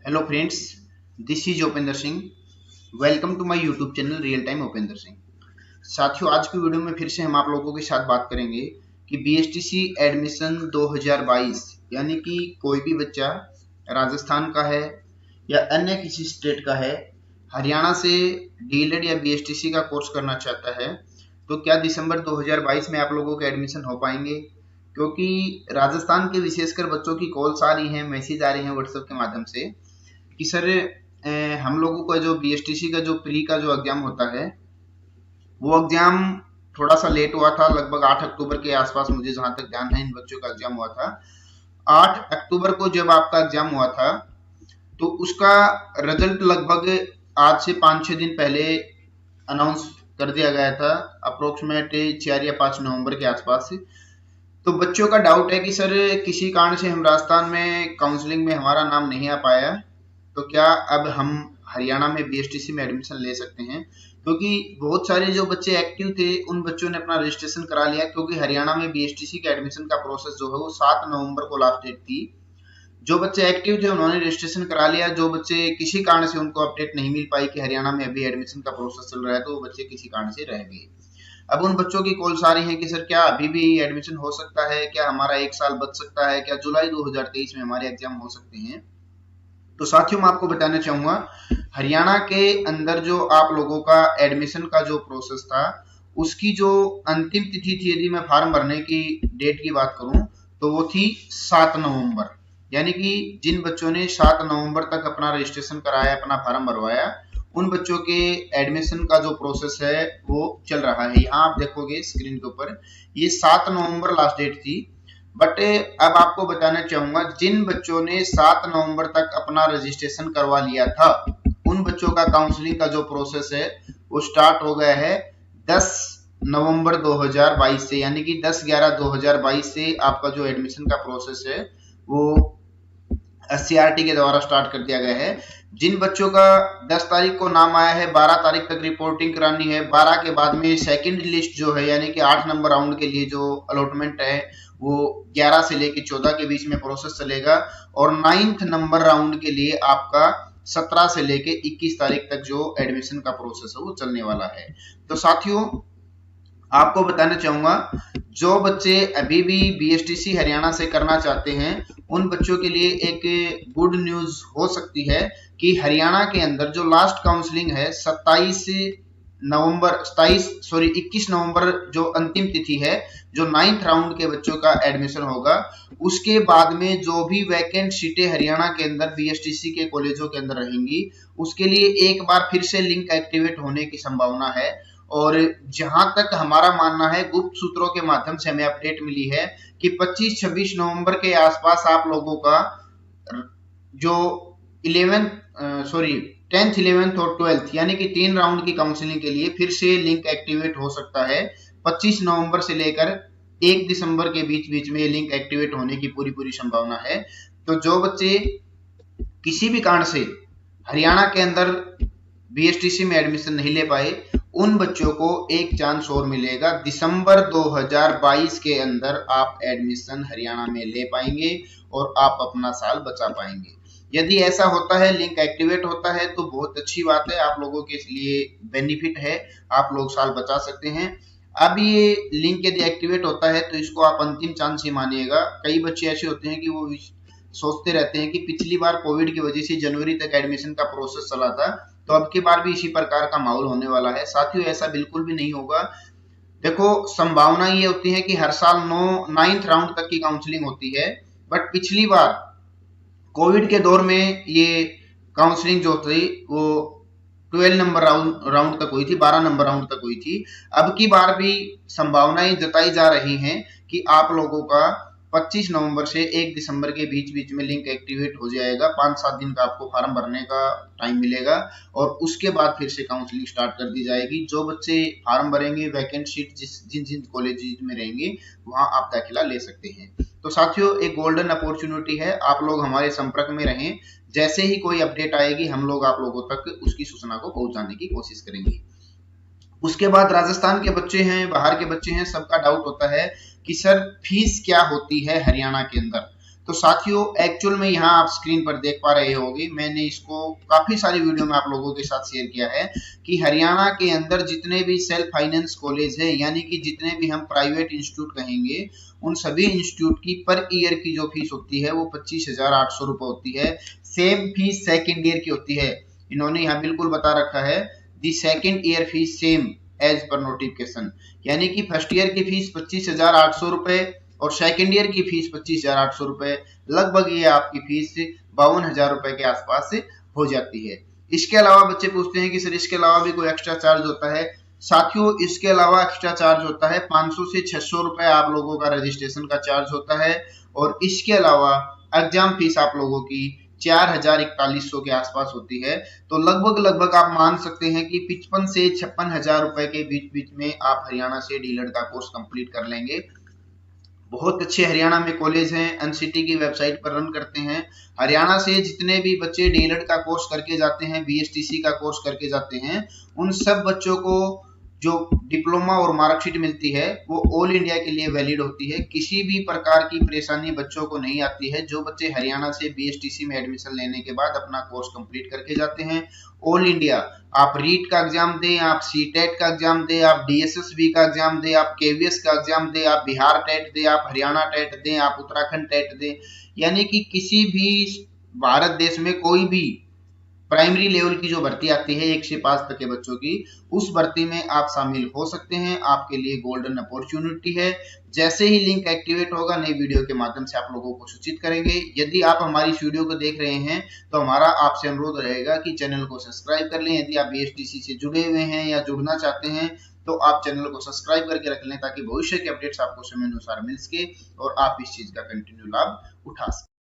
Hello friends, this is Upendra Singh. Welcome to my YouTube channel real time Upendra Singh. साथियों, आज की video में फिर से हम आप लोगों के साथ बात करेंगे कि बीएसटीसी एडमिशन 2022 यानी कि कोई भी बच्चा राजस्थान का है या अन्य किसी स्टेट का है, हरियाणा से डीएलएड या बीएसटीसी का कोर्स करना चाहता है, तो क्या दिसंबर 2022 में आप लोगों के एडमिशन हो पाएंगे? क्योंकि राजस्थान के विशेषकर बच्चों की कॉल्स आ रही हैं, मैसेज आ रहे हैं व्हाट्सएप के माध्यम से कि सर हम लोगों का जो बीएसटीसी का जो प्री का जो एग्जाम होता है वो एग्जाम थोड़ा सा लेट हुआ था। लगभग 8 अक्टूबर के आसपास, मुझे जहां तक ध्यान है, इन बच्चों का एग्जाम हुआ था। 8 अक्टूबर को जब आपका एग्जाम हुआ था तो उसका रिजल्ट लगभग आज से 5-6 दिन पहले अनाउंस कर दिया गया था, अप्रोक्सीमेट 4 या 5 नवंबर के आसपास। तो बच्चों का डाउट है कि सर किसी कारण से हम राजस्थान में काउंसलिंग में हमारा नाम नहीं आ पाया, तो क्या अब हम हरियाणा में बीएसटीसी में एडमिशन ले सकते हैं? क्योंकि बहुत सारे जो बच्चे एक्टिव थे उन बच्चों ने अपना रजिस्ट्रेशन करा लिया, क्योंकि हरियाणा में बीएसटीसी के एडमिशन का प्रोसेस जो है वो 7 नवंबर को लास्ट डेट थी। जो बच्चे एक्टिव थे उन्होंने रजिस्ट्रेशन करा लिया, जो बच्चे किसी कारण से उनको अपडेट नहीं मिल पाई कि हरियाणा में अभी एडमिशन का प्रोसेस चल रहा है, तो वो बच्चे किसी कारण से रह गए। अब उन बच्चों की कॉल्स आ रही हैं कि सर क्या अभी भी एडमिशन हो सकता है, क्या हमारा 1 साल बच सकता है, क्या जुलाई 2023 में हमारे एग्जाम हो सकते हैं? तो साथियों, मैं आपको बताना चाहूंगा, हरियाणा के अंदर जो आप लोगों का एडमिशन का जो प्रोसेस था उसकी जो अंतिम तिथि थी, यदि मैं फॉर्म भरने की डेट की बात करूं तो वो थी 7 नवंबर। यानी कि जिन बच्चों ने 7 नवंबर तक अपना रजिस्ट्रेशन कराया, अपना फॉर्म भरवाया, उन बच्चों के एडमिशन का जो प्रोसेस है वो चल रहा है। यहाँ आप देखोगे स्क्रीन के ऊपर ये 7 नवंबर लास्ट डेट थी। बट अब आपको बताना चाहूंगा, जिन बच्चों ने 7 नवंबर तक अपना रजिस्ट्रेशन करवा लिया था उन बच्चों का काउंसलिंग का जो प्रोसेस है वो स्टार्ट हो गया है 10 नवंबर 2022 से। यानी कि 10/11/2022 से आपका जो एडमिशन का प्रोसेस है वो एससीईआरटी के द्वारा स्टार्ट कर दिया गया है। जिन बच्चों का 10 तारीख को नाम आया है, 12 तारीख तक रिपोर्टिंग करानी है। 12 के बाद में सेकंड लिस्ट जो है, यानी कि 8 नंबर राउंड के लिए जो अलॉटमेंट है वो 11 से लेकर 14 के बीच में प्रोसेस चलेगा, और 9th नंबर राउंड के लिए आपका 17 से लेके 21 तारीख तक जो एडमिशन का प्रोसेस है वो चलने वाला है। तो साथियों, आपको बताना चाहूंगा, जो बच्चे अभी भी बीएसटीसी हरियाणा से करना चाहते हैं उन बच्चों के लिए एक गुड न्यूज हो सकती है कि हरियाणा के अंदर जो लास्ट काउंसलिंग है 21 नवंबर जो अंतिम तिथि है, जो 9th राउंड के बच्चों का एडमिशन होगा, उसके बाद में जो भी वैकेंट सीटें हरियाणा के अंदर बीएसटीसी के कॉलेजों के अंदर रहेंगी उसके लिए एक बार फिर से लिंक एक्टिवेट होने की संभावना है। और जहां तक हमारा मानना है, गुप्त सूत्रों के माध्यम से हमें अपडेट मिली है कि 25-26 नवंबर के आसपास आप लोगों का जो 10th 11th और 12th यानी कि 3 राउंड की काउंसलिंग के लिए फिर से लिंक एक्टिवेट हो सकता है। 25 नवंबर से लेकर 1 दिसंबर के बीच में लिंक एक्टिवेट होने की पूरी संभावना है। तो जो बच्चे किसी भी कारण से हरियाणा के अंदर बीएसटीसी में एडमिशन नहीं ले पाए, उन बच्चों को एक चांस और मिलेगा। दिसंबर 2022 के अंदर आप एडमिशन हरियाणा में ले पाएंगे और आप अपना साल बचा पाएंगे। यदि ऐसा होता है, लिंक एक्टिवेट होता है, तो बहुत अच्छी बात है, आप लोगों के लिए बेनिफिट है, आप लोग साल बचा सकते हैं। अब ये लिंक यदि एक्टिवेट होता है तो इसको आप अंतिम चांस ही मानिएगा। कई बच्चे ऐसे होते हैं कि वो सोचते रहते हैं कि पिछली बार कोविड की वजह से जनवरी तक एडमिशन का प्रोसेस चला था, तो अब की बार भी इसी प्रकार का माहौल होने वाला है। साथियों, ऐसा बिल्कुल भी नहीं होगा। देखो, संभावना ये होती है कि हर साल 9th राउंड तक की काउंसलिंग होती है, बट पिछली बार कोविड के दौर में ये काउंसलिंग जो थी वो 12 नंबर राउंड तक हुई थी, 12 नंबर राउंड तक हुई थी। अब की बार भी संभावनाएं जताई जा रही हैं कि आप लोगों का 25 नवंबर से 1 दिसंबर के बीच में लिंक एक्टिवेट हो जाएगा। 5-7 दिन का आपको फॉर्म भरने का टाइम मिलेगा और उसके बाद फिर से काउंसलिंग स्टार्ट कर दी जाएगी। जो बच्चे फॉर्म भरेंगे, वैकेंट सीट जिन कॉलेज में रहेंगे वहां आप दाखिला ले सकते हैं। तो साथियों, एक गोल्डन अपॉर्चुनिटी है, आप लोग हमारे संपर्क में रहें। जैसे ही कोई अपडेट आएगी हम लोग आप लोगों तक उसकी सूचना को पहुंचाने की कोशिश करेंगे। उसके बाद राजस्थान के बच्चे हैं, बाहर के बच्चे हैं, सबका डाउट होता है कि सर फीस क्या होती है हरियाणा के अंदर। तो साथियों एक्चुअल में यहाँ आप स्क्रीन पर देख पा रहे होंगे, मैंने इसको काफी सारी वीडियो में आप लोगों के साथ शेयर किया है कि हरियाणा के अंदर जितने भी सेल्फ फाइनेंस कॉलेज है, यानी कि जितने भी हम प्राइवेट इंस्टीट्यूट कहेंगे, उन सभी इंस्टीट्यूट की पर ईयर की जो फीस होती है वो 25,800 रुपए होती है। सेम फीस सेकेंड ईयर की होती है। इन्होंने यहाँ बिल्कुल बता रखा है the second year fees same as पर नोटिफिकेशन, यानी कि फर्स्ट ईयर की फीस 25,800 रुपए और सेकेंड ईयर की फीस 25,800 रुपए, लगभग ये आपकी फीस 52,000 रुपए के आसपास हो जाती है। इसके अलावा बच्चे पूछते हैं कि सर इसके अलावा भी कोई एक्स्ट्रा चार्ज होता है? साथियों इसके अलावा एक्स्ट्रा चार्ज होता है 500 से 600 रुपए आप लोगों का रजिस्ट्रेशन का चार्ज होता है, और इसके अलावा एग्जाम फीस आप लोगों की 4,4100 के आसपास होती है। तो लगभग आप मान सकते हैं कि 55 से 56,000 रुपए के बीच में आप हरियाणा से डीलर का कोर्स कंप्लीट कर लेंगे। बहुत अच्छे हरियाणा में कॉलेज हैं, एनसीटी की वेबसाइट पर रन करते हैं। हरियाणा से जितने भी बच्चे डीलर का कोर्स करके जाते हैं, बीएसटीसी का कोर्स करके जाते हैं, उन सब बच्चों को जो डिप्लोमा और मार्कशीट मिलती है वो ऑल इंडिया के लिए वैलिड होती है। किसी भी प्रकार की परेशानी बच्चों को नहीं आती है। जो बच्चे हरियाणा से बीएसटीसी में एडमिशन लेने के बाद अपना कोर्स कंप्लीट करके जाते हैं, ऑल इंडिया आप रीट का एग्जाम दें, आप सीटेट का एग्जाम दें, आप डीएसएसबी का एग्जाम दें, आप केवीएस का एग्जाम दें, आप बिहार टेट दें, आप हरियाणा टेट दें, आप उत्तराखंड टेट दें, यानी कि किसी भी भारत देश में कोई भी प्राइमरी लेवल की जो भर्ती आती है 1 से 5 तक के बच्चों की, उस भर्ती में आप शामिल हो सकते हैं। आपके लिए गोल्डन अपॉर्चुनिटी है। जैसे ही लिंक एक्टिवेट होगा नई वीडियो के माध्यम से आप लोगों को सूचित करेंगे। यदि आप हमारी इस वीडियो को देख रहे हैं तो हमारा आपसे अनुरोध रहेगा कि चैनल को सब्सक्राइब कर लें। यदि आप बीएसटीसी से जुड़े हुए हैं या जुड़ना चाहते हैं तो आप चैनल को सब्सक्राइब करके रख लें ताकि भविष्य के अपडेट्स आपको समय अनुसार मिल सके और आप इस चीज का कंटिन्यू लाभ उठा सकें।